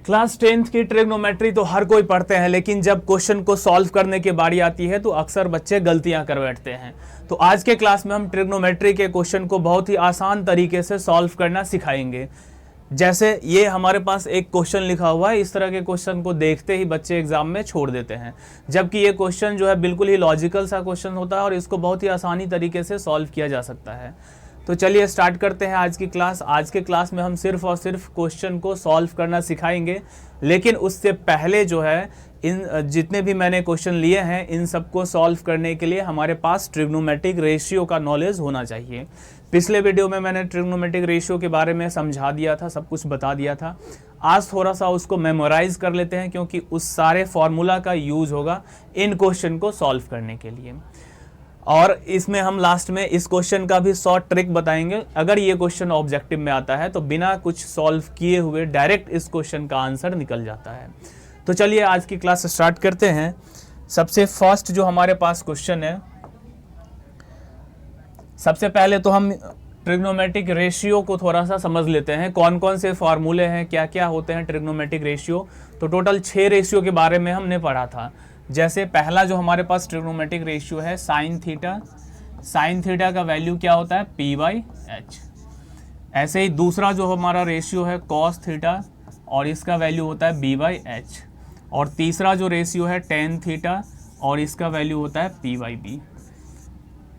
Class 10th की trigonometry तो हर कोई पढ़ते हैं, लेकिन जब क्वेश्चन को सॉल्व करने की बारी आती है तो अक्सर बच्चे गलतियां कर बैठते हैं। तो आज के क्लास में हम ट्रिग्नोमेट्री के क्वेश्चन को बहुत ही आसान तरीके से सॉल्व करना सिखाएंगे। जैसे ये हमारे पास एक क्वेश्चन लिखा हुआ है, इस तरह के क्वेश्चन को देखते ही बच्चे एग्जाम में छोड़ देते हैं, जबकि ये क्वेश्चन जो है बिल्कुल ही लॉजिकल सा क्वेश्चन होता है और इसको बहुत ही आसानी तरीके से सॉल्व किया जा सकता है। तो चलिए स्टार्ट करते हैं आज की क्लास। आज के क्लास में हम सिर्फ और सिर्फ क्वेश्चन को सॉल्व करना सिखाएंगे, लेकिन उससे पहले जो है इन जितने भी मैंने क्वेश्चन लिए हैं इन सबको सॉल्व करने के लिए हमारे पास ट्रिग्नोमेट्रिक रेशियो का नॉलेज होना चाहिए। पिछले वीडियो में मैंने ट्रिग्नोमेट्रिक रेशियो के बारे में समझा दिया था, सब कुछ बता दिया था। आज थोड़ा सा उसको मेमोराइज कर लेते हैं, क्योंकि उस सारे फॉर्मूला का यूज होगा इन क्वेश्चन को सॉल्व करने के लिए। और इसमें हम लास्ट में इस क्वेश्चन का भी शॉर्ट ट्रिक बताएंगे। अगर ये क्वेश्चन ऑब्जेक्टिव में आता है तो बिना कुछ सॉल्व किए हुए डायरेक्ट इस क्वेश्चन का आंसर निकल जाता है। तो चलिए आज की क्लास स्टार्ट करते हैं। सबसे फर्स्ट जो हमारे पास क्वेश्चन है, सबसे पहले तो हम ट्रिग्नोमेट्रिक रेशियो को थोड़ा सा समझ लेते हैं। कौन कौन से फार्मूले हैं, क्या क्या होते हैं ट्रिग्नोमेट्रिक रेशियो। तो टोटल 6 रेशियो के बारे में हमने पढ़ा था। जैसे पहला जो हमारे पास ट्रिग्नोमेट्रिक रेशियो है साइन थीटा। साइन थीटा का वैल्यू क्या होता है p/h। ऐसे ही दूसरा जो हमारा रेशियो है कॉस थीटा, और इसका वैल्यू होता है b/h। और तीसरा जो रेशियो है टेन थीटा, और इसका वैल्यू होता है p/b।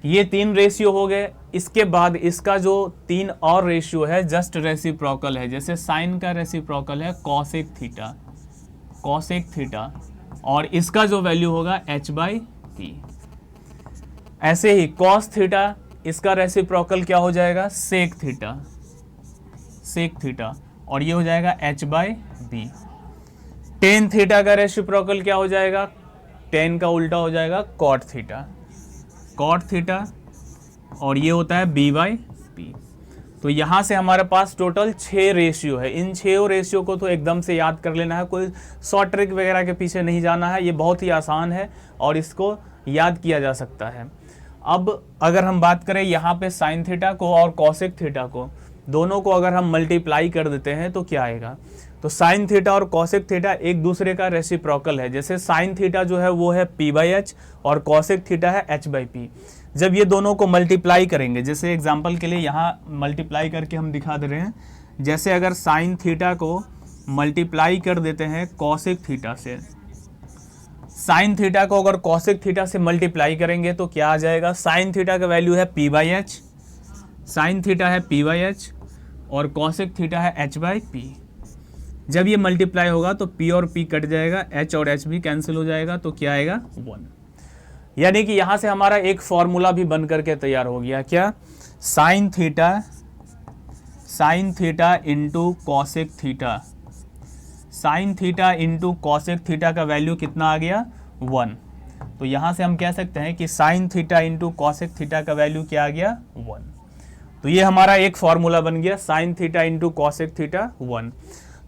ये 3 रेशियो हो गए। इसके बाद इसका जो 3 और रेशियो है जस्ट रेसिप्रोकल है। जैसे साइन का रेसिप्रोकल है कॉसेक थीटा, कॉसेक थीटा, और इसका जो वैल्यू होगा h/p। ऐसे ही कॉस थीटा, इसका रेसिप्रोकल क्या हो जाएगा सेक थीटा, सेक थीटा, और ये हो जाएगा h/b। टेन थीटा का रेसिप्रोकल क्या हो जाएगा, टेन का उल्टा हो जाएगा कॉट थीटा, कॉट थीटा, और ये होता है b/p। तो यहाँ से हमारे पास टोटल 6 रेशियो है। इन 6 रेशियो को तो एकदम से याद कर लेना है, कोई शॉर्ट ट्रिक वगैरह के पीछे नहीं जाना है। ये बहुत ही आसान है और इसको याद किया जा सकता है। अब अगर हम बात करें यहाँ पे साइन थीटा को और कॉसेक थीटा को, दोनों को अगर हम मल्टीप्लाई कर देते हैं तो क्या आएगा। तो साइन थीटा और कॉसेक थीटा एक दूसरे का रेसिप्रोकल है। जैसे साइन थीटा जो है वो है p/h और कॉसेक थीटा है h/p। जब ये दोनों को मल्टीप्लाई करेंगे, जैसे एग्जांपल के लिए यहाँ मल्टीप्लाई करके हम दिखा दे रहे हैं। जैसे अगर साइन थीटा को मल्टीप्लाई कर देते हैं कॉसेक थीटा से, साइन थीटा को अगर कॉसेक थीटा से मल्टीप्लाई करेंगे तो क्या आ जाएगा। साइन थीटा का वैल्यू है p/h, साइन थीटा है p/h और कॉसेक थीटा है h/p। जब ये मल्टीप्लाई होगा तो p और p कट जाएगा, h और h भी कैंसिल हो जाएगा, तो क्या आएगा 1। यानी कि यहाँ से हमारा एक फॉर्मूला भी बन करके तैयार हो गया। क्या, sign theta into cosec theta, sign theta into cosec theta का वैल्यू कितना आ गया 1। तो यहाँ से हम कह सकते हैं कि sine theta into cosec theta का वैल्यू क्या आ गया 1। तो ये हमारा एक फॉर्मूला बन गया, sign theta into cosec theta 1।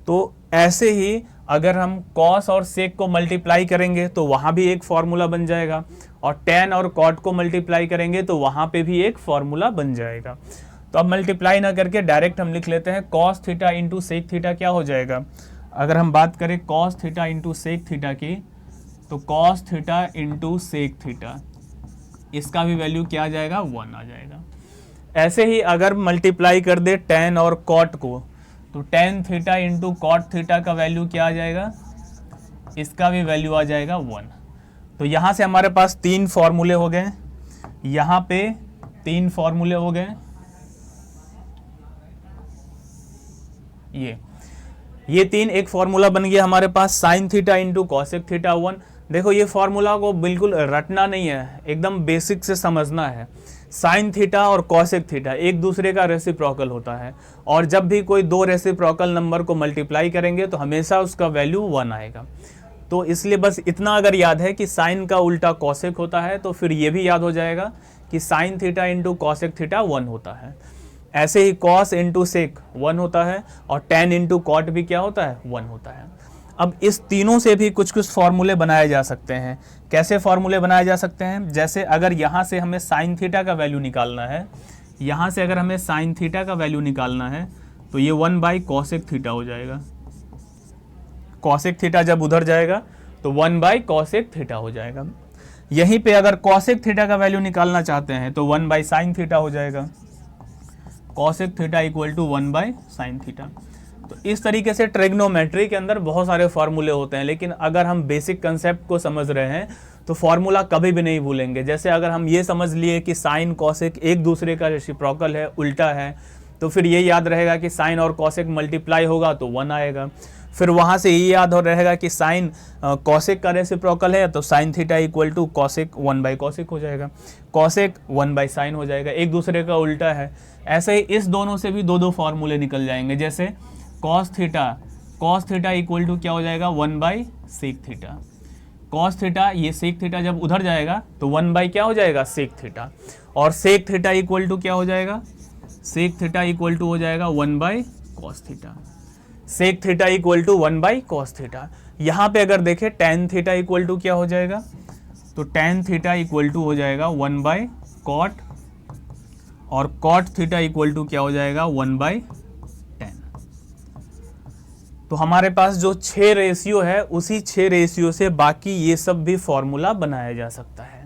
तो ऐसे ही अगर हम कॉस और सेक को मल्टीप्लाई करेंगे तो वहाँ भी एक फॉर्मूला बन जाएगा, और टेन और कॉट को मल्टीप्लाई करेंगे तो वहाँ पे भी एक फॉर्मूला बन जाएगा। तो अब मल्टीप्लाई ना करके डायरेक्ट हम लिख लेते हैं cos theta into sec theta क्या हो जाएगा। अगर हम बात करें cos theta into sec theta की, तो cos theta into sec theta, इसका भी वैल्यू क्या आ जाएगा 1 आ जाएगा। ऐसे ही अगर मल्टीप्लाई कर दे टेन और कॉट को, तो tan theta into cot theta का वैल्यू क्या आ जाएगा, इसका भी वैल्यू आ जाएगा 1। तो यहाँ से हमारे पास 3 फॉर्मूले हो गए, यहाँ पे 3 फॉर्मूले हो गए। ये 3 एक फॉर्मूला बन गया हमारे पास, sine theta into cosec theta 1। देखो ये फॉर्मूला को बिल्कुल रटना नहीं है, एकदम बेसिक से समझना है। साइन थीटा और कॉसेक थीटा एक दूसरे का रेसिप्रोकल होता है, और जब भी कोई 2 रेसिप्रोकल नंबर को मल्टीप्लाई करेंगे तो हमेशा उसका वैल्यू 1 आएगा। तो इसलिए बस इतना अगर याद है कि साइन का उल्टा कॉसेक होता है, तो फिर ये भी याद हो जाएगा कि sine theta into cosec theta 1 होता है। ऐसे ही कॉस इंटू सेक 1 होता है, और टेन इंटू कॉट भी क्या होता है 1 होता है। अब इस तीनों से भी कुछ कुछ फॉर्मूले बनाए जा सकते हैं। कैसे फॉर्मूले बनाए जा सकते हैं, जैसे अगर यहाँ से हमें साइन थीटा का वैल्यू निकालना है, यहाँ से अगर हमें साइन थीटा का वैल्यू निकालना है तो ये 1 बाई कॉसेक थीटा हो जाएगा। कॉसेक थीटा जब उधर जाएगा तो 1/कॉसेक थीटा हो जाएगा। यहीं पे अगर कॉसेक थीटा का वैल्यू निकालना चाहते हैं तो 1/साइन थीटा हो जाएगा। कॉसेक थीटा इक्वल टू 1/साइन थीटा। तो इस तरीके से ट्रिग्नोमेट्री के अंदर बहुत सारे फॉर्मूले होते हैं, लेकिन अगर हम बेसिक कंसेप्ट को समझ रहे हैं तो फॉर्मूला कभी भी नहीं भूलेंगे। जैसे अगर हम ये समझ लिए कि साइन कॉसेक एक दूसरे का रेसिप्रोकल है, उल्टा है, तो फिर ये याद रहेगा कि साइन और कॉसेक मल्टीप्लाई होगा तो 1 आएगा। फिर वहाँ से ये याद हो रहेगा कि साइन कॉसेक का रेसिप्रोकल है तो sine theta equal to cosec 1/कॉसेक हो जाएगा, कॉसेक 1/साइन हो जाएगा, एक दूसरे का उल्टा है। ऐसे ही इस दोनों से भी दो फॉर्मूले निकल जाएंगे। जैसे कॉस थीटा इक्वल टू क्या हो जाएगा 1/सेक थीटा। कॉस थीटा, ये सेक थीटा जब उधर जाएगा तो 1 क्या हो जाएगा सेक थीटा, और सेक थीटा इक्वल टू क्या हो जाएगा, सेक थीटा इक्वल टू हो जाएगा 1/कॉस theta. Sec theta equal to 1/कॉस थीटा। यहाँ पे अगर देखें टेन थीटा इक्वल टू क्या हो जाएगा, तो टेन थीटा इक्वल टू हो जाएगा 1/कॉट, और कॉट थीटा इक्वल टू क्या हो जाएगा 1/टेन। तो हमारे पास जो 6 रेशियो है उसी 6 रेशियो से बाकी ये सब भी फॉर्मूला बनाया जा सकता है।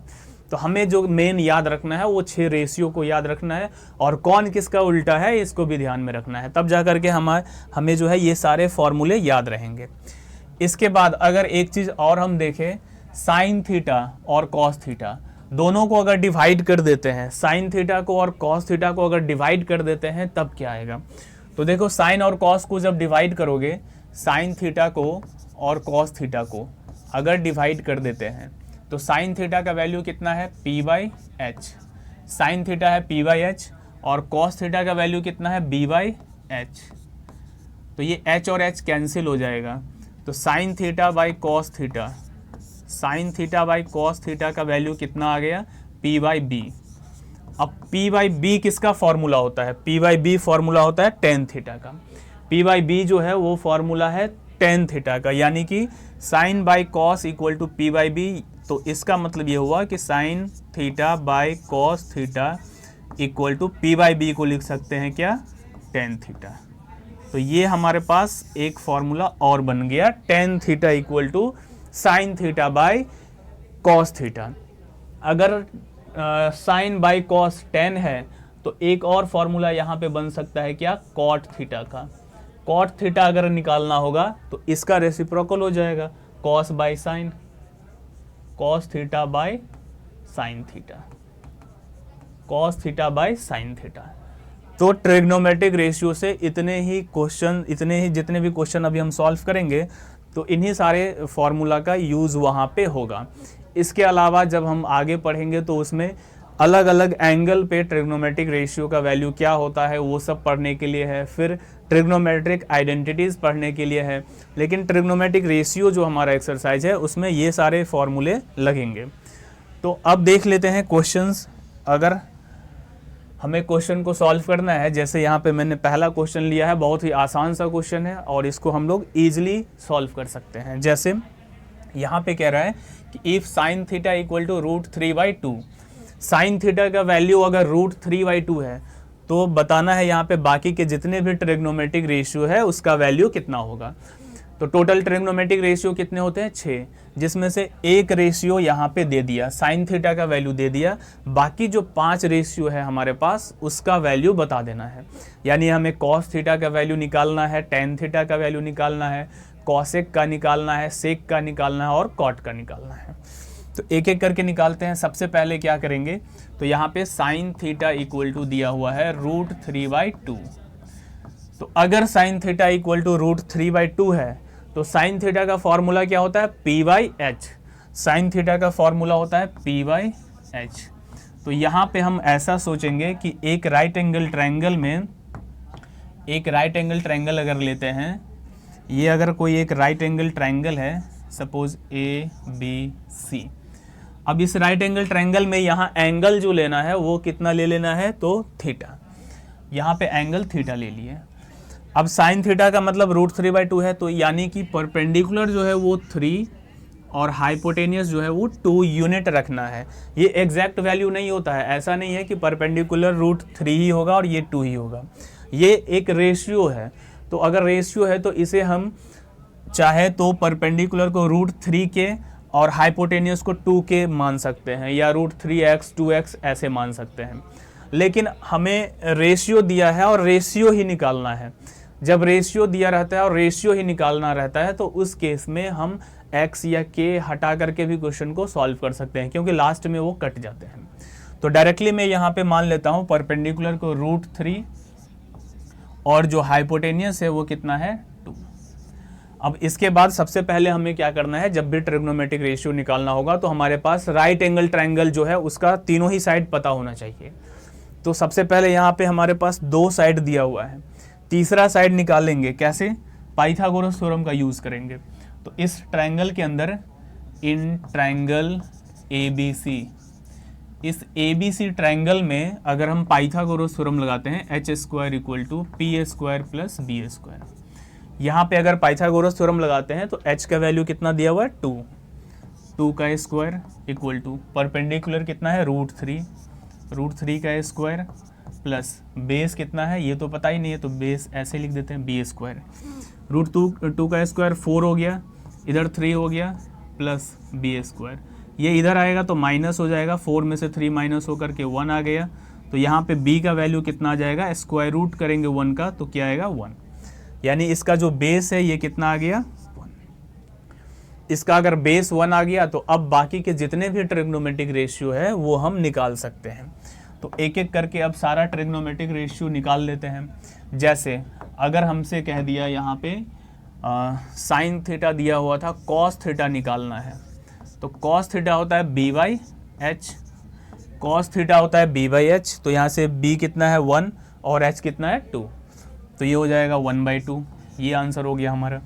तो हमें जो मेन याद रखना है वो 6 रेशियो को याद रखना है, और कौन किसका उल्टा है इसको भी ध्यान में रखना है, तब जा करके हमें जो है ये सारे फॉर्मूले याद रहेंगे। इसके बाद अगर एक चीज़ और हम देखें, साइन थीटा और कॉस थीटा दोनों को अगर डिवाइड कर देते हैं, साइन थीटा को और कॉस थीटा को अगर डिवाइड कर देते हैं तब क्या आएगा। तो देखो साइन और कॉस को जब डिवाइड करोगे, साइन थीटा को और कॉस थीटा को अगर डिवाइड कर देते हैं तो साइन थीटा का वैल्यू कितना है p/h, साइन थीटा है p/h, और कॉस थीटा का वैल्यू कितना है b/h। तो ये h और h कैंसिल हो जाएगा, तो sine theta by cos theta, sign theta by cos theta का वैल्यू कितना आ गया p/b। अब p/b किसका फॉर्मूला होता है, p/b फॉर्मूला होता है टेन थीटा का। p/b जो है वो फॉर्मूला है टेन थीटा का, यानी कि sine by cos equal to p/b। तो इसका मतलब ये हुआ कि sine theta by cos theta equal to p/b को लिख सकते हैं क्या, टेन थीटा। तो ये हमारे पास एक फॉर्मूला और बन गया, tan theta equal to sine theta by cos theta. अगर साइन बाई कॉस 10 है तो एक और फॉर्मूला यहाँ पे बन सकता है क्या, कॉट थीटा का। कॉट थीटा अगर निकालना होगा तो इसका रेसिप्रोकल हो जाएगा cos by sine, cos theta by sine theta, cos theta by sine theta. तो ट्रिग्नोमेट्रिक रेशियो से इतने ही जितने भी क्वेश्चन अभी हम सॉल्व करेंगे तो इन्हीं सारे फॉर्मूला का यूज़ वहाँ पे होगा। इसके अलावा जब हम आगे पढ़ेंगे तो उसमें अलग अलग एंगल पे ट्रिग्नोमेट्रिक रेशियो का वैल्यू क्या होता है वो सब पढ़ने के लिए है, फिर ट्रिग्नोमेट्रिक आइडेंटिटीज़ पढ़ने के लिए है। लेकिन ट्रिग्नोमेट्रिक रेशियो जो हमारा एक्सरसाइज है उसमें ये सारे फॉर्मूले लगेंगे। तो अब देख लेते हैं क्वेश्चंस। अगर हमें क्वेश्चन को सॉल्व करना है, जैसे यहाँ पे मैंने पहला क्वेश्चन लिया है, बहुत ही आसान सा क्वेश्चन है और इसको हम लोग ईजिली सॉल्व कर सकते हैं। जैसे यहाँ पे कह रहा है कि if sine theta equal to √3/2, sine theta का वैल्यू अगर √3/2 है तो बताना है यहाँ पे बाकी के जितने भी ट्रिग्नोमेट्रिक रेशियो है उसका वैल्यू कितना होगा। तो टोटल ट्रिग्नोमेट्रिक रेशियो कितने होते हैं 6, जिसमें से एक रेशियो यहाँ पे दे दिया, साइन थीटा का वैल्यू दे दिया, बाकी जो 5 रेशियो है हमारे पास उसका वैल्यू बता देना है। यानी हमें कॉस थीटा का वैल्यू निकालना है, टेन थीटा का वैल्यू निकालना है, कॉसेक का निकालना है, सेक का निकालना है और कॉट का निकालना है। तो एक एक करके निकालते हैं। सबसे पहले क्या करेंगे, तो यहाँ पे साइन थीटा इक्वल टू दिया हुआ है √3/2। तो अगर साइन थीटा इक्वल टू √3/2 है तो साइन थीटा का फॉर्मूला क्या होता है p/h, साइन थीटा का फॉर्मूला होता है p/h। तो यहाँ पे हम ऐसा सोचेंगे कि एक राइट एंगल ट्रायंगल में, एक राइट एंगल ट्रायंगल अगर लेते हैं, ये अगर कोई एक राइट एंगल ट्रायंगल है, सपोज ABC। अब इस राइट एंगल ट्रायंगल में यहाँ एंगल जो लेना है वो कितना ले लेना है, तो थीटा। यहाँ पे एंगल थीटा ले लिए। अब साइन थीटा का मतलब √3/2 है, तो यानी कि परपेंडिकुलर जो है वो 3 और हाइपोटेनियस जो है वो 2 यूनिट रखना है। ये एग्जैक्ट वैल्यू नहीं होता है, ऐसा नहीं है कि परपेंडिकुलर √3 ही होगा और ये 2 ही होगा। ये एक रेशियो है, तो अगर रेशियो है तो इसे हम चाहे तो परपेंडिकुलर को √3 के और हाइपोटेनियस को 2 के मान सकते हैं, या √3x 2x ऐसे मान सकते हैं। लेकिन हमें रेशियो दिया है और रेशियो ही निकालना है। जब रेशियो दिया रहता है और रेशियो ही निकालना रहता है तो उस केस में हम x या k हटा करके भी क्वेश्चन को सॉल्व कर सकते हैं, क्योंकि लास्ट में वो कट जाते हैं। तो डायरेक्टली मैं यहाँ पे मान लेता हूँ परपेंडिकुलर को √3 और जो हाइपोटेनियस है वो कितना है 2। अब इसके बाद सबसे पहले हमें क्या करना है, जब भी ट्रिग्नोमेट्रिक रेशियो निकालना होगा तो हमारे पास राइट एंगल ट्रायंगल जो है उसका तीनों ही साइड पता होना चाहिए। तो सबसे पहले यहाँ पे हमारे पास 2 साइड दिया हुआ है, तीसरा साइड निकालेंगे कैसे, पाइथागोरस थ्योरम का यूज़ करेंगे। तो इस ट्रायंगल के अंदर इन ट्रायंगल ABC, इस ABC ट्रायंगल में अगर हम पाइथागोरस थ्योरम लगाते हैं h² = p² + b²। यहाँ पे अगर पाइथागोरस थ्योरम लगाते हैं तो h का वैल्यू कितना दिया हुआ है 2, 2 का स्क्वायर इक्वल टू परपेंडिकुलर कितना है √3 का स्क्वायर प्लस बेस कितना है ये तो पता ही नहीं है, तो बेस ऐसे लिख देते हैं b²। √2 का स्क्वायर 4 हो गया, इधर 3 हो गया प्लस b²। ये इधर आएगा तो माइनस हो जाएगा, 4 में से 3 माइनस होकर के 1 आ गया। तो यहाँ पे b का वैल्यू कितना आ जाएगा, स्क्वायर रूट करेंगे 1 का तो क्या आएगा 1, यानी इसका जो बेस है ये कितना आ गया 1। इसका अगर बेस 1 आ गया तो अब बाकी के जितने भी ट्रिग्नोमेट्रिक रेशियो है वो हम निकाल सकते हैं। तो एक एक करके अब सारा ट्रिग्नोमेट्रिक रेशियो निकाल लेते हैं। जैसे अगर हमसे कह दिया यहाँ पे साइन थीटा दिया हुआ था, कॉस थीटा निकालना है, तो कॉस थीटा होता है b/h, कॉस थीटा होता है b/h। तो यहाँ से b कितना है 1 और h कितना है 2, तो ये हो जाएगा 1/2। ये आंसर हो गया हमारा।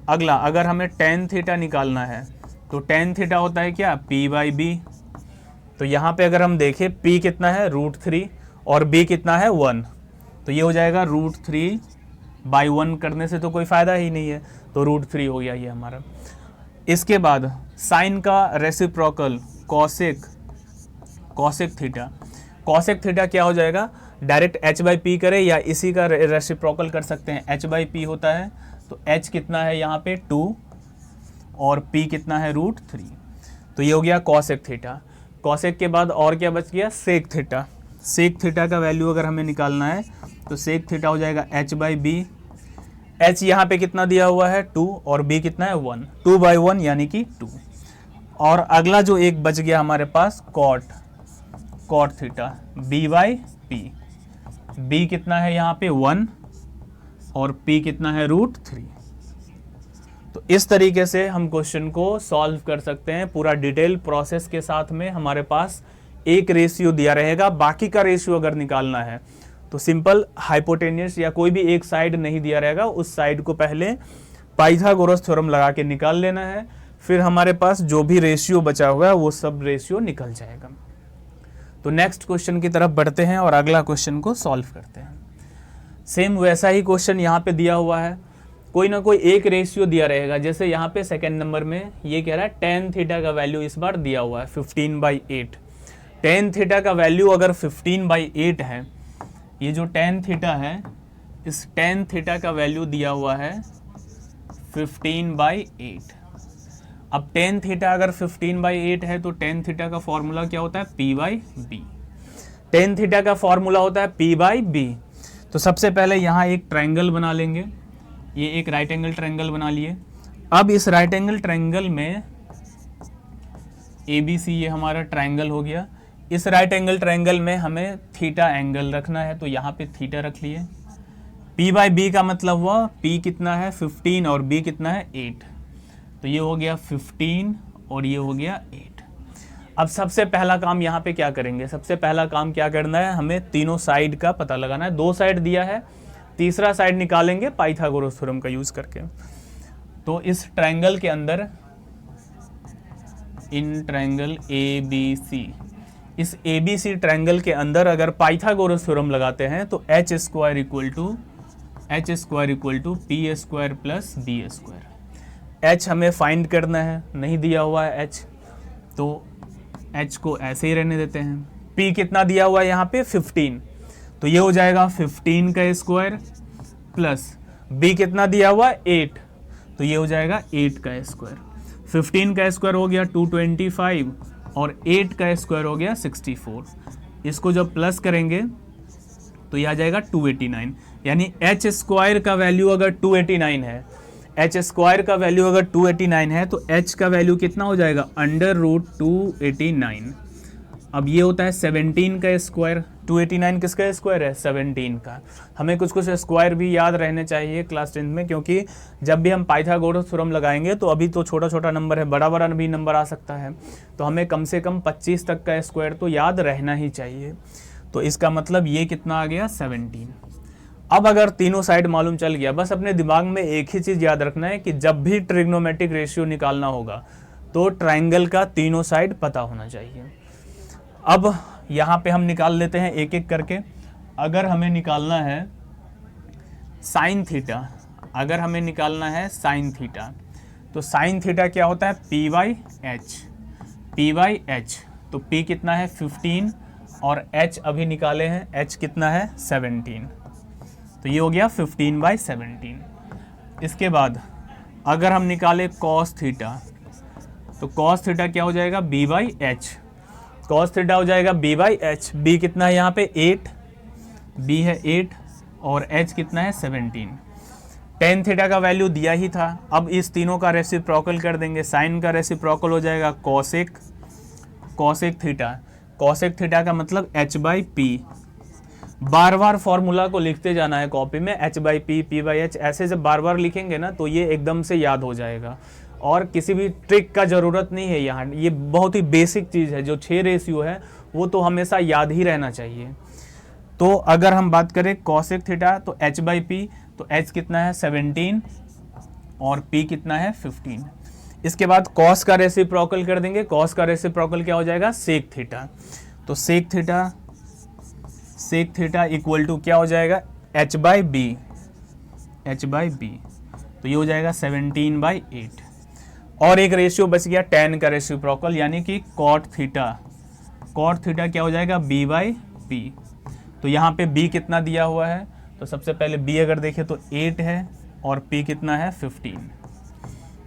अगला अगर हमें टेन थीटा निकालना है तो टेन थीटा होता है क्या p/b। तो यहाँ पे अगर हम देखें p कितना है √3 और b कितना है 1, तो ये हो जाएगा √3/1 करने से तो कोई फ़ायदा ही नहीं है, तो √3 हो गया ये हमारा। इसके बाद साइन का reciprocal cosec theta, cosec theta क्या हो जाएगा, डायरेक्ट h/p करें या इसी का रेसिप्रोकल कर सकते हैं, h/p होता है। तो h कितना है यहाँ पे 2 और p कितना है √3, तो ये हो गया कॉसेक थीटा। कॉसेक के बाद और क्या बच गया, सेक थीटा। सेक थीटा का वैल्यू अगर हमें निकालना है तो सेक थीटा हो जाएगा h/b। h यहाँ पे कितना दिया हुआ है 2 और b कितना है 1, 2/1 यानी कि 2। और अगला जो एक बच गया हमारे पास कॉट थीटा b/p। b कितना है यहाँ पे 1 और p कितना है √3। तो इस तरीके से हम क्वेश्चन को सॉल्व कर सकते हैं। पूरा डिटेल प्रोसेस के साथ में हमारे पास एक रेशियो दिया रहेगा, बाकी का रेशियो अगर निकालना है तो सिंपल हाइपोटेनियस या कोई भी एक साइड नहीं दिया रहेगा, उस साइड को पहले पाइथागोरस थ्योरम लगा के निकाल लेना है, फिर हमारे पास जो भी रेशियो बचा होगा वो सब रेशियो निकल जाएगा। तो नेक्स्ट क्वेश्चन की तरफ बढ़ते हैं और अगला क्वेश्चन को सॉल्व करते हैं। सेम वैसा ही क्वेश्चन यहाँ पे दिया हुआ है, कोई ना कोई एक रेशियो दिया रहेगा। जैसे यहाँ पे सेकेंड नंबर में ये कह रहा है टेन थीटा का वैल्यू इस बार दिया हुआ है 15/8। टेन थीटा का वैल्यू अगर 15/8 है, ये जो टेन थीटा है इस टेन थीटा का वैल्यू दिया हुआ है 15/8। अब टेन थीटा अगर 15/8 है तो टेन थीटा का फॉर्मूला क्या होता है p/b। टेन थीटा का फॉर्मूला होता है p/b। तो सबसे पहले यहाँ एक ट्रायंगल बना लेंगे, ये एक राइट एंगल ट्रायंगल बना लिए। अब इस राइट एंगल ट्रायंगल में ABC ये हमारा ट्रायंगल हो गया। इस राइट एंगल ट्रायंगल में हमें थीटा एंगल रखना है, तो यहाँ पे थीटा रख लिए। p/b का मतलब हुआ p कितना है 15 और b कितना है 8, तो ये हो गया 15 और ये हो गया 8। अब सबसे पहला काम यहाँ पे क्या करेंगे, सबसे पहला काम क्या करना है, हमें तीनों साइड का पता लगाना है। 2 साइड दिया है, तीसरा साइड निकालेंगे पाइथागोरस थ्योरम का यूज करके। तो इस ट्रायंगल के अंदर इन ट्रायंगल ABC, इस ABC ट्रायंगल के अंदर अगर पाइथागोरस थ्योरम लगाते हैं तो h² = p² + b²। h हमें फाइंड करना है, नहीं दिया हुआ है h, तो h को ऐसे ही रहने देते हैं। p कितना दिया हुआ है यहाँ पे 15, तो ये हो जाएगा 15 का स्क्वायर प्लस b कितना दिया हुआ है 8, तो ये हो जाएगा 8 का स्क्वायर। 15 का स्क्वायर हो गया 225 और 8 का स्क्वायर हो गया 64। इसको जब प्लस करेंगे तो ये आ जाएगा 289। यानी एच स्क्वायर का वैल्यू अगर 289 है, एच स्क्वायर का वैल्यू अगर 289 है तो एच का वैल्यू कितना हो जाएगा, √289। अब ये होता है 17 का स्क्वायर। 289 किसका स्क्वायर है, 17 का। हमें कुछ कुछ स्क्वायर भी याद रहने चाहिए क्लास 10 में, क्योंकि जब भी हम पाइथागोरस थ्योरम लगाएंगे तो अभी तो छोटा छोटा नंबर है, बड़ा बड़ा भी नंबर आ सकता है, तो हमें कम से कम 25 तक का स्क्वायर तो याद रहना ही चाहिए। तो इसका मतलब ये कितना आ गया, 17। अब अगर तीनों साइड मालूम चल गया, बस अपने दिमाग में एक ही चीज़ याद रखना है कि जब भी ट्रिग्नोमेट्रिक रेशियो निकालना होगा तो ट्राइंगल का तीनों साइड पता होना चाहिए। अब यहाँ पे हम निकाल लेते हैं एक एक करके। अगर हमें निकालना है साइन थीटा, अगर हमें निकालना है साइन थीटा, तो साइन थीटा क्या होता है, P/H। तो P कितना है 15 और H अभी निकाले हैं, H कितना है 17। तो ये हो गया 15/17। इसके बाद अगर हम निकाले कॉस थीटा, तो कॉस थीटा क्या हो जाएगा, B/H। कॉस थीटा हो जाएगा B/H। B कितना है यहाँ पे 8, B है 8 और H कितना है 17। टेन थीटा का वैल्यू दिया ही था। अब इस तीनों का रेसिप्रोकल कर देंगे। साइन का रेसिप्रोकल हो जाएगा कॉसेक थीटा। कॉसेक थीटा का मतलब H/P। बार बार फॉर्मूला को लिखते जाना है कॉपी में, H/P, P/H। ऐसे जब बार बार लिखेंगे ना तो ये एकदम से याद हो जाएगा और किसी भी ट्रिक का ज़रूरत नहीं है यहाँ। ये बहुत ही बेसिक चीज़ है। जो 6 रेशियो है वो तो हमेशा याद ही रहना चाहिए। तो अगर हम बात करें कॉसेक थीटा, तो H/P, तो H कितना है 17 और P कितना है 15। इसके बाद कॉस का रेसिप्रोकल कर देंगे। कॉस का रेसिप्रोकल क्या हो जाएगा, सेक थीटा। तो सेक थीटा इक्वल टू क्या हो जाएगा, H/B। तो ये हो जाएगा 17/8। और एक रेशियो बच गया टेन का रेसिप्रोकल, यानी कि कॉट थीटा क्या हो जाएगा, B/P। तो यहाँ पे B कितना दिया हुआ है, तो सबसे पहले B अगर देखें तो 8 है और P कितना है 15।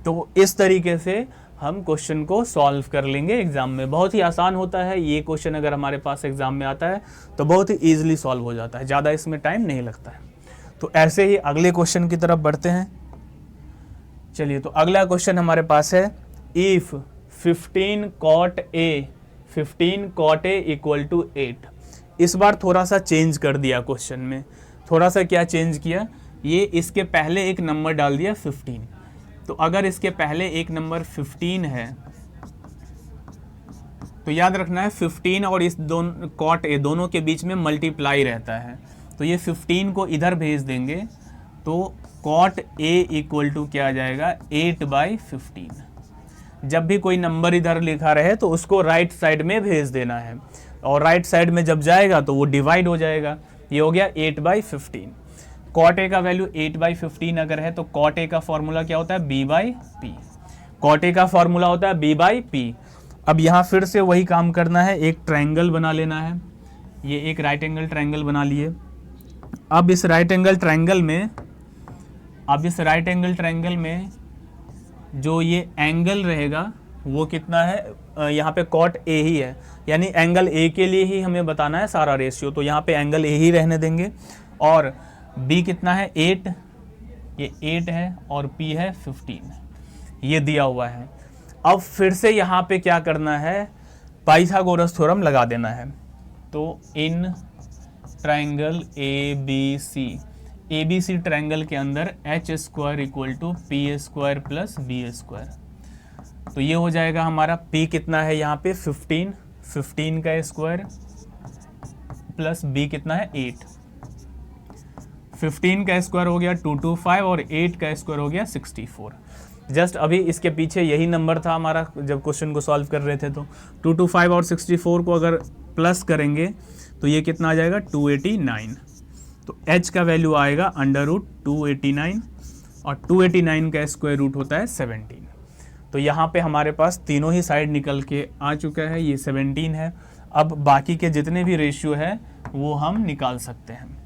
तो इस तरीके से हम क्वेश्चन को सॉल्व कर लेंगे एग्जाम में। बहुत ही आसान होता है ये क्वेश्चन, अगर हमारे पास एग्जाम में आता है तो बहुत ही ईजिली सॉल्व हो जाता है, ज़्यादा इसमें टाइम नहीं लगता है। तो ऐसे ही अगले क्वेश्चन की तरफ बढ़ते हैं। चलिए, तो अगला क्वेश्चन हमारे पास है, if 15 cot A equal to 8। इस बार थोड़ा सा चेंज कर दिया क्वेश्चन में। थोड़ा सा क्या चेंज किया, ये इसके पहले एक नंबर डाल दिया 15। तो अगर इसके पहले एक नंबर 15 है तो याद रखना है 15 और इस दोनों कॉट ए दोनों के बीच में मल्टीप्लाई रहता है। तो ये 15 को इधर भेज देंगे तो कॉट ए इक्वल टू क्या आ जाएगा, 8/15। जब भी कोई नंबर इधर लिखा रहे तो उसको राइट साइड में भेज देना है, और राइट साइड में जब जाएगा तो वो डिवाइड हो जाएगा। ये हो गया 8/15। कॉट ए का वैल्यू 8/15 अगर है तो कॉट ए का फॉर्मूला क्या होता है, B/P। कॉट ए का फॉर्मूला होता है B/P। अब यहाँ फिर से वही काम करना है, एक ट्रायंगल बना लेना है। ये एक राइट एंगल ट्रायंगल बना लिए। अब इस राइट एंगल ट्रायंगल में जो ये एंगल रहेगा वो कितना है, यहाँ पे कॉट ए ही है, यानी एंगल ए के लिए ही हमें बताना है सारा रेशियो। तो यहाँ पे एंगल ए ही रहने देंगे। और B कितना है 8, ये 8 है और P है 15, ये दिया हुआ है। अब फिर से यहाँ पे क्या करना है, पाइथागोरस थ्योरम लगा देना है। तो इन ट्रायंगल ABC ट्रायंगल के अंदर H² equal to P² plus B²। तो ये हो जाएगा हमारा P कितना है यहाँ पे 15 का स्क्वायर प्लस B कितना है 8। 15 का स्क्वायर हो गया 225 और 8 का स्क्वायर हो गया 64। जस्ट अभी इसके पीछे यही नंबर था हमारा जब क्वेश्चन को सॉल्व कर रहे थे। तो 225 और 64 को अगर प्लस करेंगे तो ये कितना आ जाएगा 289। तो h का वैल्यू आएगा √289 और 289 का स्क्वायर रूट होता है 17। तो यहाँ पे हमारे पास तीनों ही साइड निकल के आ चुका है, ये 17 है। अब बाकी के जितने भी रेशियो है वो हम निकाल सकते हैं।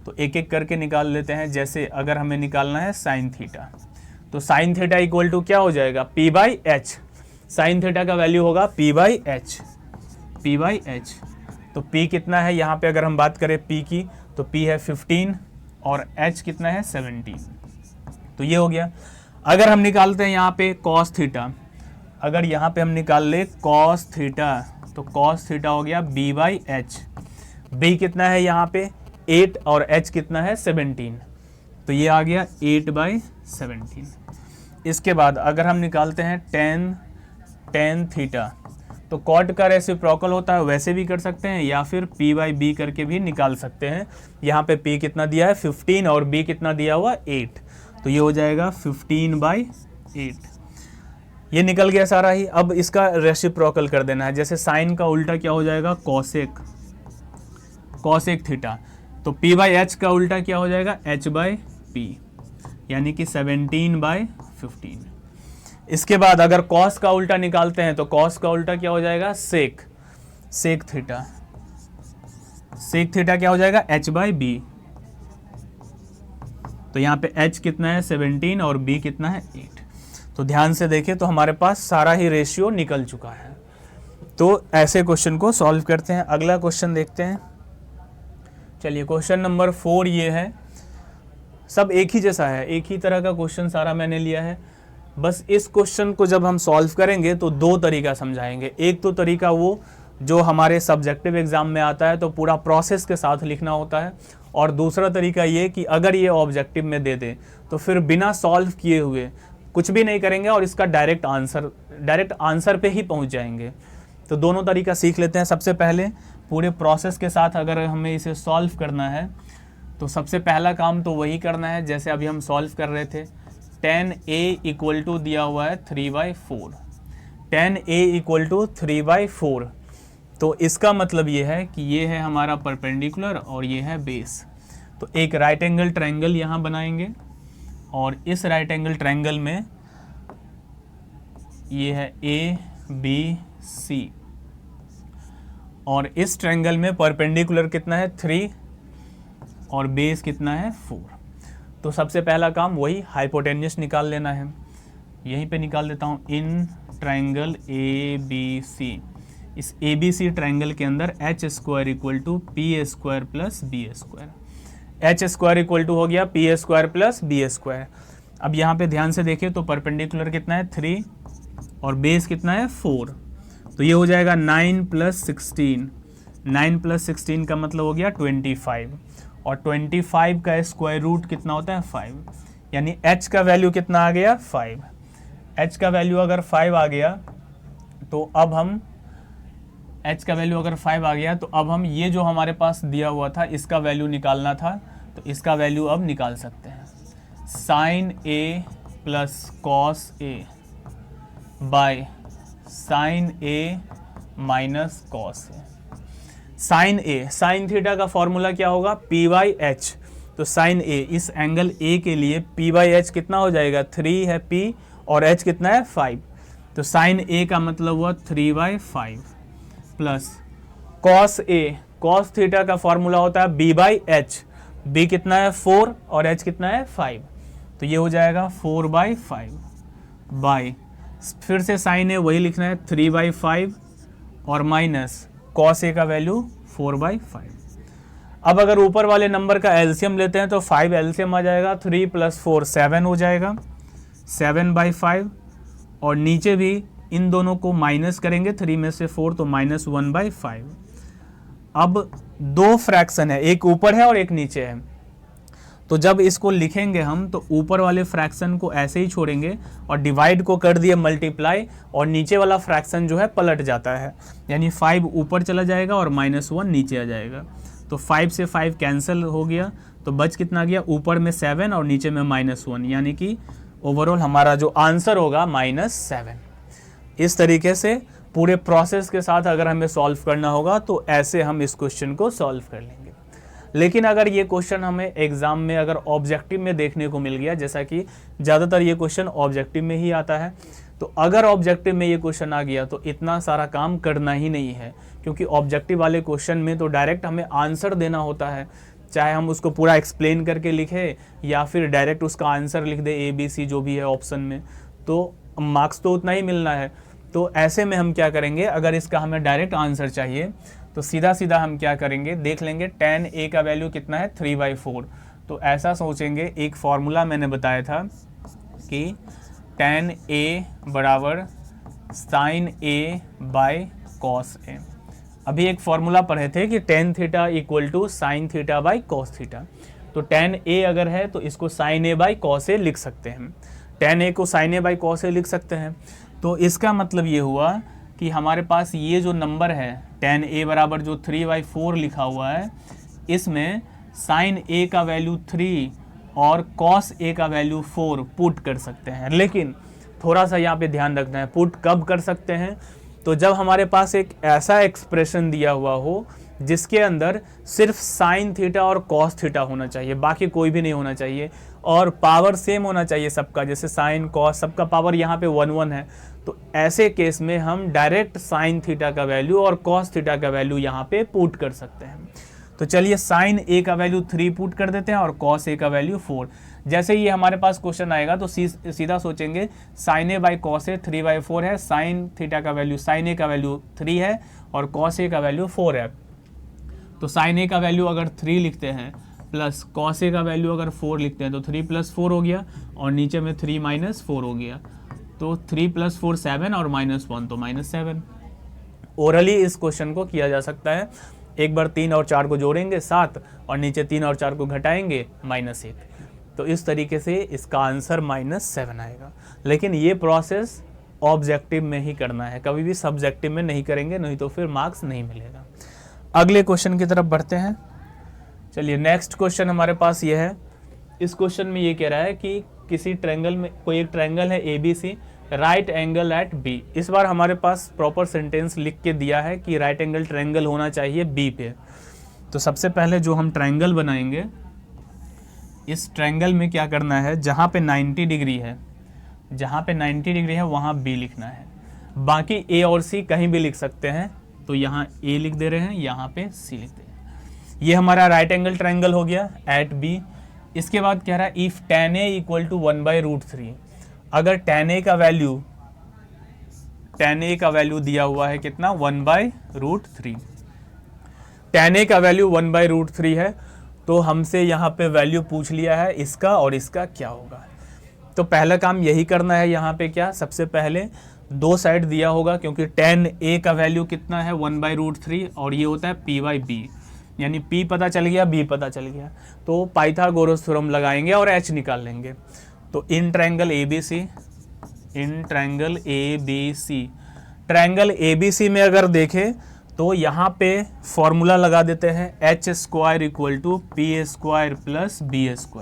तो एक एक करके निकाल लेते हैं। जैसे अगर हमें निकालना है साइन थीटा, तो साइन थीटा इक्वल टू क्या हो जाएगा, P by H. Sign theta का वैल्यू होगा P by H, P by H. तो पी कितना है यहाँ पे, अगर हम बात करें पी की, तो पी है 15 और एच कितना है 17। तो ये हो गया। अगर हम निकालते हैं यहाँ पे कॉस थीटा, अगर यहाँ पे हम निकाल ले कॉस थीटा, तो कॉस थीटा हो गया बी बाई एच। बी कितना है यहाँ पे 8 और एच कितना है 17, तो ये आ गया 8 बाई 17। इसके बाद अगर हम निकालते हैं टेन थीटा, तो कॉट का रेसिप्रोकल होता है, वैसे भी कर सकते हैं या फिर p बाई बी करके भी निकाल सकते हैं। यहाँ पे p कितना दिया है 15 और b कितना दिया हुआ 8, तो ये हो जाएगा 15 बाई 8। ये निकल गया सारा ही। अब इसका रेसिप्रोकल कर देना है। जैसे साइन का उल्टा क्या हो जाएगा, कॉसेक, कॉसेक थीटा। तो p बाई एच का उल्टा क्या हो जाएगा, h बाई पी, यानी कि 17 बाई 15। इसके बाद अगर कॉस का उल्टा निकालते हैं, तो कॉस का उल्टा क्या हो जाएगा, सेक, सेक थीटा। सेक थीटा क्या हो जाएगा, h बाई बी। तो यहाँ पे h कितना है 17 और b कितना है 8। तो ध्यान से देखें तो हमारे पास सारा ही रेशियो निकल चुका है। तो ऐसे क्वेश्चन को सॉल्व करते हैं। अगला क्वेश्चन देखते हैं। चलिए क्वेश्चन नंबर 4 ये है। सब एक ही जैसा है, एक ही तरह का क्वेश्चन सारा मैंने लिया है। बस इस क्वेश्चन को जब हम सॉल्व करेंगे तो दो तरीका समझाएंगे। एक तो तरीका वो जो हमारे सब्जेक्टिव एग्जाम में आता है, तो पूरा प्रोसेस के साथ लिखना होता है, और दूसरा तरीका ये कि अगर ये ऑब्जेक्टिव में दे दे तो फिर बिना सॉल्व किए हुए कुछ भी नहीं करेंगे और इसका डायरेक्ट आंसर पे ही पहुंच जाएंगे। तो दोनों तरीका सीख लेते हैं। सबसे पहले पूरे प्रोसेस के साथ अगर हमें इसे सॉल्व करना है, तो सबसे पहला काम तो वही करना है जैसे अभी हम सॉल्व कर रहे थे। 10a इक्वल टू दिया हुआ है 3/4, 10a इक्वल टू 3/4। तो इसका मतलब ये है कि ये है हमारा परपेंडिकुलर और ये है बेस। तो एक राइट एंगल ट्रायंगल यहाँ बनाएंगे, और इस राइट एंगल ट्रायंगल में ये है ABC, और इस ट्रायंगल में परपेंडिकुलर कितना है 3 और बेस कितना है 4। तो सबसे पहला काम वही हाइपोटेन्यूस निकाल लेना है। यहीं पे निकाल देता हूँ, इन ट्रायंगल ABC, इस ABC ट्रायंगल के अंदर h square equal to p square plus b square, h square equal to हो गया p square plus b square. अब यहाँ पे ध्यान से देखिए तो परपेंडिकुलर कितना है 3 और बेस कितना है 4, तो ये हो जाएगा 9 + 16, 9 + 16 का मतलब हो गया 25, और 25 का स्क्वायर रूट कितना होता है 5, यानी h का वैल्यू कितना आ गया 5। h का वैल्यू अगर 5 आ गया तो अब हम ये जो हमारे पास दिया हुआ था इसका वैल्यू निकालना था, तो इसका वैल्यू अब निकाल सकते हैं। Sine a plus cos a by sine a minus cos a। Sine a, sine theta का फॉर्मूला क्या होगा p/h। तो साइन a, इस एंगल a के लिए p/h कितना हो जाएगा 3 है p और h कितना है 5, तो साइन a का मतलब हुआ 3/5 plus cos a, cos theta का फॉर्मूला होता है b/h, b कितना है 4 और h कितना है 5, तो ये हो जाएगा 4/5 बाय, फिर से साइन a वही लिखना है 3/5 और माइनस कॉस a का वैल्यू 4/5। अब अगर ऊपर वाले नंबर का एलसीएम लेते हैं तो 5 एलसीएम आ जाएगा, 3 + 4 7 हो जाएगा, 7/5, और नीचे भी इन दोनों को माइनस करेंगे 3 में से 4 तो -1/5। अब दो फ्रैक्शन है, एक ऊपर है और एक नीचे है, तो जब इसको लिखेंगे हम तो ऊपर वाले फ्रैक्शन को ऐसे ही छोड़ेंगे और डिवाइड को कर दिए मल्टीप्लाई, और नीचे वाला फ्रैक्शन जो है पलट जाता है, यानी 5 ऊपर चला जाएगा और -1 नीचे आ जाएगा। तो 5 से 5 कैंसिल हो गया, तो बच कितना गया, ऊपर में 7 और नीचे में -1, यानी कि ओवरऑल हमारा जो आंसर होगा -7। इस तरीके से पूरे प्रोसेस के साथ अगर हमें सॉल्व करना होगा तो ऐसे हम इस क्वेश्चन को सॉल्व कर लेंगे। लेकिन अगर ये क्वेश्चन हमें एग्जाम में अगर ऑब्जेक्टिव में देखने को मिल गया, जैसा कि ज़्यादातर ये क्वेश्चन ऑब्जेक्टिव में ही आता है, तो अगर ऑब्जेक्टिव में ये क्वेश्चन आ गया तो इतना सारा काम करना ही नहीं है, क्योंकि ऑब्जेक्टिव वाले क्वेश्चन में तो डायरेक्ट हमें आंसर देना होता है, चाहे हम उसको पूरा एक्सप्लेन करके लिखें या फिर डायरेक्ट उसका आंसर लिख दे ABC जो भी है ऑप्शन में, तो मार्क्स तो उतना ही मिलना है। तो ऐसे में हम क्या करेंगे, अगर इसका हमें डायरेक्ट आंसर चाहिए तो सीधा सीधा हम क्या करेंगे, देख लेंगे tan A का वैल्यू कितना है 3/4। तो ऐसा सोचेंगे, एक फॉर्मूला मैंने बताया था कि tan A बराबर sin A by cos A। अभी एक फॉर्मूला पढ़े थे कि tan theta equal to sine theta by cos theta. तो tan A अगर है तो इसको sin A by cos A लिख सकते हैं, tan A को sin A by cos A लिख सकते हैं। तो इसका मतलब ये हुआ कि हमारे पास ये जो नंबर है tan A बराबर जो 3/4 लिखा हुआ है, इसमें sin A का वैल्यू 3 और cos A का वैल्यू 4 पुट कर सकते हैं। लेकिन थोड़ा सा यहाँ पे ध्यान रखना है, पुट कब कर सकते हैं, तो जब हमारे पास एक ऐसा एक्सप्रेशन दिया हुआ हो जिसके अंदर सिर्फ साइन थीटा और कॉस थीटा होना चाहिए, बाकी कोई भी नहीं होना चाहिए, और पावर सेम होना चाहिए सबका, जैसे साइन कॉस सबका पावर यहाँ पे 1 है। तो ऐसे केस में हम डायरेक्ट साइन थीटा का वैल्यू और कॉस थीटा का वैल्यू यहाँ पे पुट कर सकते हैं। तो चलिए साइन A का वैल्यू 3 पुट कर देते हैं और कॉस A का वैल्यू 4। जैसे ही हमारे पास क्वेश्चन आएगा तो सीधा सोचेंगे sine A by cos A 3/4 है, साइन थीटा का वैल्यू साइन A का वैल्यू 3 है और कॉस A का वैल्यू 4 है। तो साइन A का वैल्यू अगर 3 लिखते हैं प्लस कॉस A का वैल्यू अगर 4 लिखते हैं तो 3 + 4 हो गया, और नीचे में 3 - 4 हो गया। तो 3 + 4 7 और -1 तो -7। ओरली इस क्वेश्चन को किया जा सकता है, एक बार 3 और 4 को जोड़ेंगे 7 और नीचे 3 और 4 को घटाएंगे -1। तो इस तरीके से इसका आंसर -7 आएगा। लेकिन ये प्रोसेस ऑब्जेक्टिव में ही करना है, कभी भी सब्जेक्टिव में नहीं करेंगे, नहीं तो फिर मार्क्स नहीं मिलेगा। अगले क्वेश्चन की तरफ बढ़ते हैं। चलिए नेक्स्ट क्वेश्चन हमारे पास ये है। इस क्वेश्चन में ये कह रहा है कि किसी ट्रायंगल में, कोई एक ट्रायंगल है ABC, right angle at B। इस बार हमारे पास प्रॉपर सेंटेंस लिख के दिया है कि राइट एंगल ट्रायंगल होना चाहिए B पे। तो सबसे पहले जो हम ट्रायंगल बनाएंगे, इस ट्रायंगल में क्या करना है, जहाँ पे 90 डिग्री है, जहाँ पे 90 डिग्री है वहाँ B लिखना है। बाकी A और C कहीं भी लिख सकते हैं, तो यहाँ A लिख दे रहे हैं, यहाँ पे C लिख दे रहे हैं। ये हमारा राइट एंगल ट्रायंगल हो गया एट B। इसके बाद कह रहा है if tan A equal to 1/√3। अगर tan A का वैल्यू दिया हुआ है कितना, 1/√3। tan A का वैल्यू 1/√3 है, तो हमसे यहाँ पे वैल्यू पूछ लिया है इसका और इसका क्या होगा। तो पहला काम यही करना है, यहाँ पे क्या, सबसे पहले दो साइड दिया होगा, क्योंकि tan A का वैल्यू कितना है 1/√3 और ये होता है P/B, यानी P पता चल गया, B पता चल गया, तो पाइथागोरस थ्योरम लगाएंगे और H निकाल लेंगे। तो इन ट्रायंगल ABC में अगर देखें तो यहाँ पे फॉर्मूला लगा देते हैं H² equal to P² plus B²।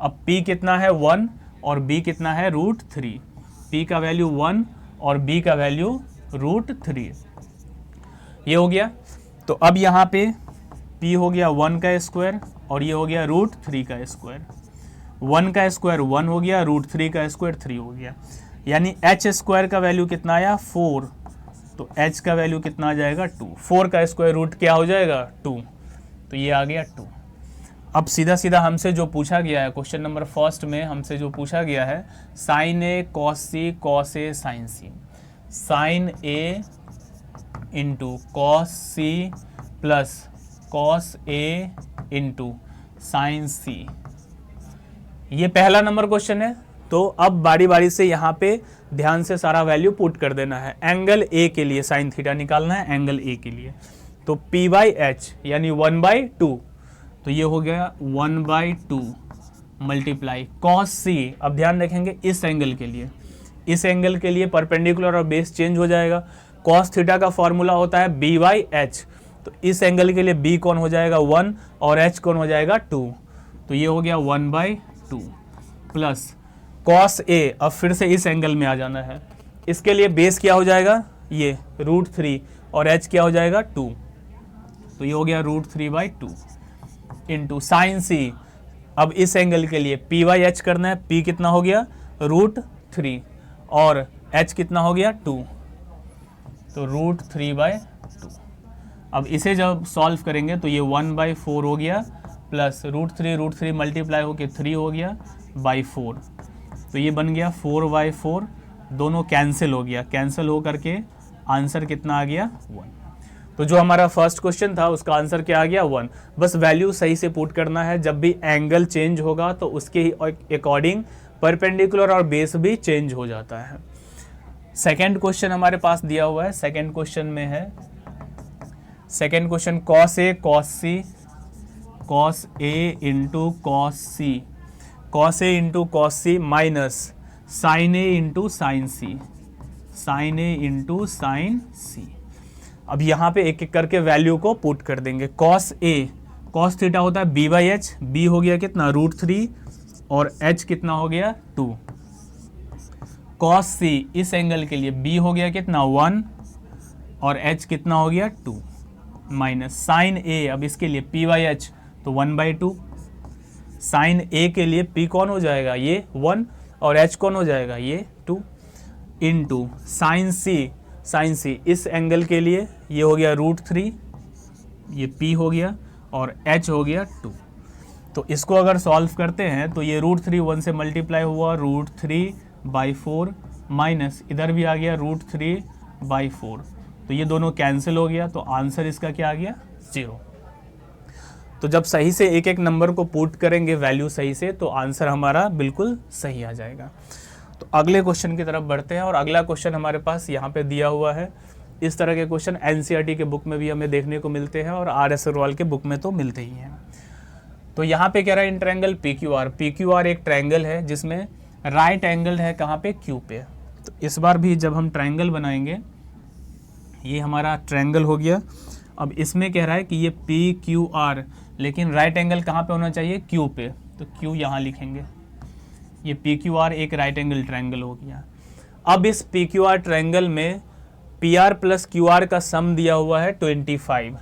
अब P कितना है 1 और B कितना है √3। P का वैल्यू 1 और B का वैल्यू √3, ये हो गया। तो अब यहाँ पे P हो गया 1 का स्क्वायर और ये हो गया √3 का स्क्वायर। 1 का स्क्वायर 1 हो गया, √3 का स्क्वायर 3 हो गया, यानी H² का वैल्यू कितना आया 4, तो H का वैल्यू कितना आ जाएगा 2। 4 का स्क्वायर रूट क्या हो जाएगा 2, तो ये आ गया 2। अब सीधा सीधा हमसे जो पूछा गया है क्वेश्चन नंबर फर्स्ट में, हमसे जो पूछा गया है sine A cos C cos A sin C, sine A into cos C plus cos A into sine C, ये पहला नंबर क्वेश्चन है। तो अब बारी बारी से यहाँ पे ध्यान से सारा वैल्यू पुट कर देना है। एंगल A के लिए साइन थीटा निकालना है, एंगल A के लिए, तो P/H यानी 1/2, तो ये हो गया 1/2 मल्टीप्लाई cos C। अब ध्यान रखेंगे इस एंगल के लिए, इस एंगल के लिए परपेंडिकुलर और बेस चेंज हो जाएगा। cos थीटा का फॉर्मूला होता है B/H, तो इस एंगल के लिए B कौन हो जाएगा 1 और H कौन हो जाएगा 2, तो ये हो गया 1/2 प्लस cos A। अब फिर से इस एंगल में आ जाना है, इसके लिए बेस क्या हो जाएगा ये √3 और H क्या हो जाएगा 2, तो ये हो गया √3/2 इंटू साइन C। अब इस एंगल के लिए P/H करना है, P कितना हो गया √3 और H कितना हो गया 2, तो √3/2। अब इसे जब सॉल्व करेंगे तो ये 1/4 हो गया प्लस रूट थ्री मल्टीप्लाई होके 3 हो गया बाई 4, तो ये बन गया 4/4, दोनों कैंसिल हो गया, कैंसिल हो करके आंसर कितना आ गया 1। तो जो हमारा फर्स्ट क्वेश्चन था उसका आंसर क्या आ गया 1। बस वैल्यू सही से पुट करना है, जब भी एंगल चेंज होगा तो उसके अकॉर्डिंग परपेंडिकुलर और बेस भी चेंज हो जाता है। सेकेंड क्वेश्चन हमारे पास दिया हुआ है, सेकेंड क्वेश्चन में है, second question cos A cos C, cos A into cos C, cos A into cos C minus sign A into sine C, sign A into sine सी। अब यहाँ पे एक एक करके वैल्यू को पुट कर देंगे। कॉस ए, कॉस थीटा होता है b/h, b हो गया कितना √3 और h कितना हो गया 2। कॉस सी इस एंगल के लिए b हो गया कितना 1 और h कितना हो गया 2 माइनस साइन ए, अब इसके लिए p/h तो 1/2, साइन ए के लिए p कौन हो जाएगा ये 1 और h कौन हो जाएगा ये 2 इंटू साइन सी, साइन सी इस एंगल के लिए ये हो गया √3, ये p हो गया और h हो गया 2। तो इसको अगर सॉल्व करते हैं तो ये √3 1 से मल्टीप्लाई हुआ √3/4 माइनस इधर भी आ गया √3/4, तो ये दोनों कैंसिल हो गया, तो आंसर इसका क्या आ गया 0। तो जब सही से एक एक नंबर को पुट करेंगे वैल्यू सही से तो आंसर हमारा बिल्कुल सही आ जाएगा। तो अगले क्वेश्चन की तरफ बढ़ते हैं और अगला क्वेश्चन हमारे पास यहाँ पे दिया हुआ है। इस तरह के क्वेश्चन एनसीईआरटी के बुक में भी हमें देखने को मिलते हैं और आर.एस. अग्रवाल के बुक में तो मिलते ही हैं। तो यहाँ पे कह रहा है इन ट्रायंगल PQR एक ट्रायंगल है जिसमें राइट एंगल है कहाँ पे Q पे। तो इस बार भी जब हम ट्रायंगल बनाएंगे, ये हमारा ट्रायंगल हो गया। अब इसमें कह रहा है कि ये PQR, लेकिन राइट एंगल कहाँ पे होना चाहिए Q पे, तो Q यहाँ लिखेंगे। ये PQR एक राइट एंगल ट्रायंगल हो गया। अब इस PQR ट्रायंगल में PR प्लस QR का सम दिया हुआ है 25,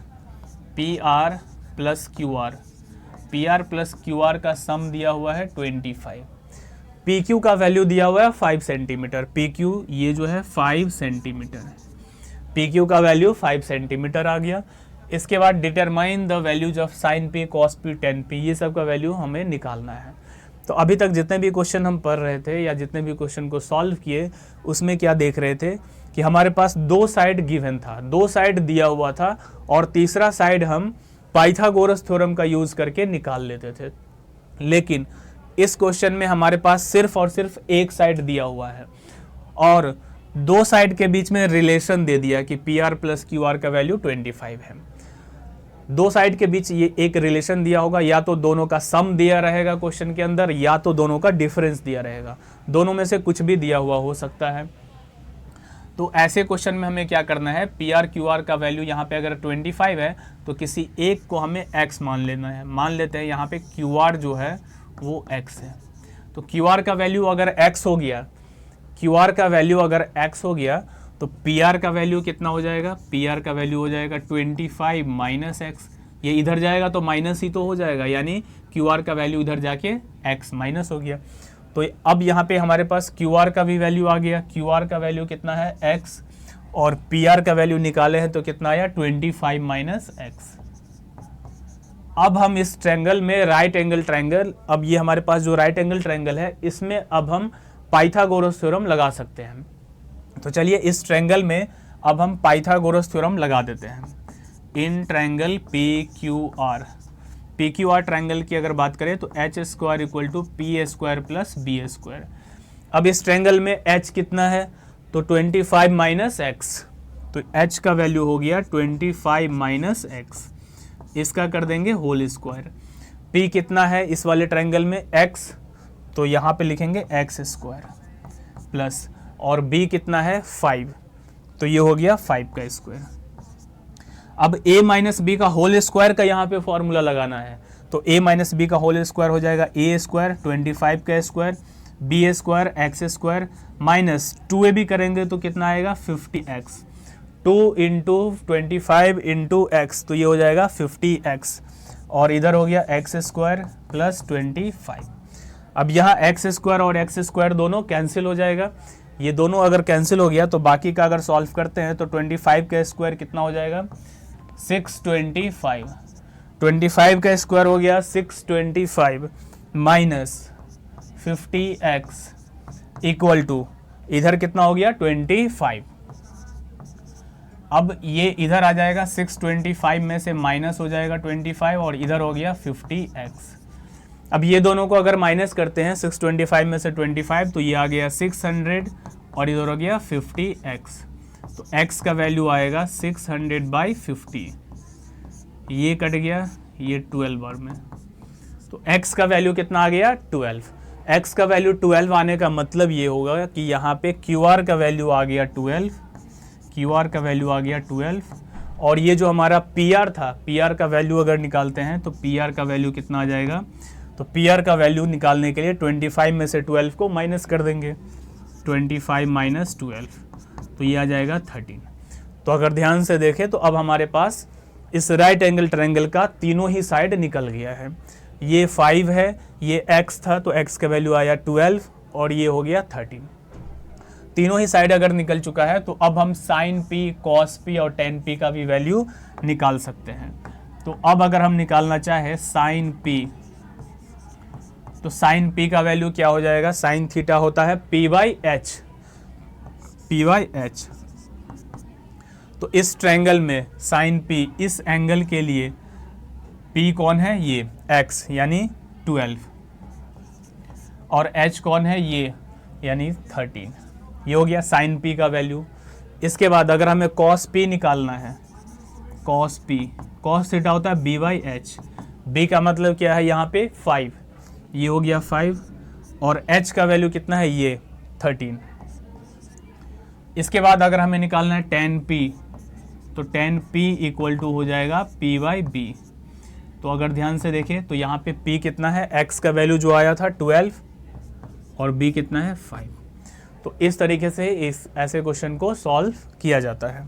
PR प्लस QR का सम दिया हुआ है 25। PQ का वैल्यू दिया हुआ है 5 सेंटीमीटर, PQ ये जो है 5 सेंटीमीटर है, PQ का वैल्यू 5 सेंटीमीटर आ गया। इसके बाद determine the values of sine P, cos P, ten P, ये सब का वैल्यू हमें निकालना है। तो अभी तक जितने भी क्वेश्चन हम पढ़ रहे थे या जितने भी क्वेश्चन को सॉल्व किए उसमें क्या देख रहे थे कि हमारे पास 2 साइड गिवन था, 2 साइड दिया हुआ था और तीसरा साइड हम पाइथागोरस थ्योरम का यूज करके निकाल लेते थे। लेकिन इस क्वेश्चन में हमारे पास सिर्फ और सिर्फ एक साइड दिया हुआ है और 2 साइड के बीच में रिलेशन दे दिया कि PR प्लस QR का वैल्यू 25 है। 2 साइड के बीच ये एक रिलेशन दिया होगा, या तो दोनों का सम दिया रहेगा क्वेश्चन के अंदर या तो दोनों का डिफरेंस दिया रहेगा, दोनों में से कुछ भी दिया हुआ हो सकता है। तो ऐसे क्वेश्चन में हमें क्या करना है, PR QR का वैल्यू यहाँ पे अगर 25 है तो किसी एक को हमें x मान लेना है। मान लेते हैं यहाँ पे QR जो है वो x है। तो QR का वैल्यू अगर x हो गया, QR का वैल्यू अगर x हो गया तो PR का वैल्यू कितना हो जाएगा, PR का वैल्यू हो जाएगा 25 माइनस x, ये इधर जाएगा तो माइनस ही तो हो जाएगा, यानी QR का वैल्यू इधर जाके x माइनस हो गया। तो अब यहाँ पे हमारे पास QR का भी वैल्यू आ गया, QR का वैल्यू कितना है x और PR का वैल्यू निकाले हैं तो कितना आया 25 माइनस x। अब हम इस ट्रायंगल में राइट एंगल ट्रायंगल, अब ये हमारे पास जो राइट एंगल ट्रायंगल है इसमें अब हम पाइथागोरस थ्योरम लगा सकते हैं। तो चलिए इस ट्रायंगल में अब हम पाइथागोरस थ्योरम लगा देते हैं। इन ट्रायंगल PQR ट्रायंगल की अगर बात करें तो h² = p² प्लस b²। अब इस ट्रायंगल में h कितना है तो 25 माइनस x, तो h का वैल्यू हो गया 25 माइनस x, इसका कर देंगे होल स्क्वायर। p कितना है इस वाले ट्रायंगल में x, तो यहाँ पे लिखेंगे x² प्लस, और b कितना है 5, तो ये हो गया 5 का स्क्वायर। अब a माइनस बी का होल स्क्वायर का यहाँ पे फॉर्मूला लगाना है, तो a माइनस बी का होल स्क्वायर हो जाएगा a² 25 का square, b² x² minus 2ab करेंगे तो कितना आएगा 50x, 2 इंटू 25 इंटू x, तो ये हो जाएगा 50x, और इधर हो गया x² प्लस 25। अब यहाँ x² और x² दोनों कैंसिल हो जाएगा, ये दोनों अगर कैंसिल हो गया तो बाकी का अगर सॉल्व करते हैं तो 25 का स्क्वायर कितना हो जाएगा 625, 25 का स्क्वायर हो गया 625 माइनस 50x इक्वल टू इधर कितना हो गया 25। अब ये इधर आ जाएगा 625 में से माइनस हो जाएगा 25 और इधर हो गया 50x। अब ये दोनों को अगर माइनस करते हैं 625 में से 25 तो ये आ गया 600 और इधर हो गया 50x। तो x का वैल्यू आएगा 600/50। ये कट गया, ये 12 बार में, तो x का वैल्यू कितना आ गया 12। x का वैल्यू 12 आने का मतलब ये होगा कि यहाँ पे QR का वैल्यू आ गया 12, QR का वैल्यू आ गया 12 और ये जो हमारा PR था, PR का वैल्यू अगर निकालते हैं तो PR का वैल्यू कितना आ जाएगा, तो PR का वैल्यू निकालने के लिए 25 में से 12 को माइनस कर देंगे, 25 माइनस 12 तो ये आ जाएगा 13। तो अगर ध्यान से देखें तो अब हमारे पास इस राइट एंगल ट्रायंगल का तीनों ही साइड निकल गया है। ये 5 है, ये x था तो x का वैल्यू आया 12 और ये हो गया 13। तीनों ही साइड अगर निकल चुका है तो अब हम sin p, cos p और tan p का भी वैल्यू निकाल सकते हैं। तो अब अगर हम निकालना चाहे sin p, तो sin p का वैल्यू क्या हो जाएगा, sin थीटा होता है p/h, p/h। तो इस ट्रायंगल में sin p इस एंगल के लिए p कौन है, ये x यानी 12 और h कौन है, ये यानी 13। ये हो गया sin p का वैल्यू। इसके बाद अगर हमें cos p निकालना है, cos p, cos थीटा होता है b/h, b का मतलब क्या है यहाँ पे 5, ये हो गया 5 और h का वैल्यू कितना है, ये 13। इसके बाद अगर हमें निकालना है tan p, तो tan p इक्वल टू हो जाएगा p/b। तो अगर ध्यान से देखें तो यहाँ पे p कितना है, x का वैल्यू जो आया था 12 और b कितना है 5। तो इस तरीके से इस ऐसे क्वेश्चन को सॉल्व किया जाता है।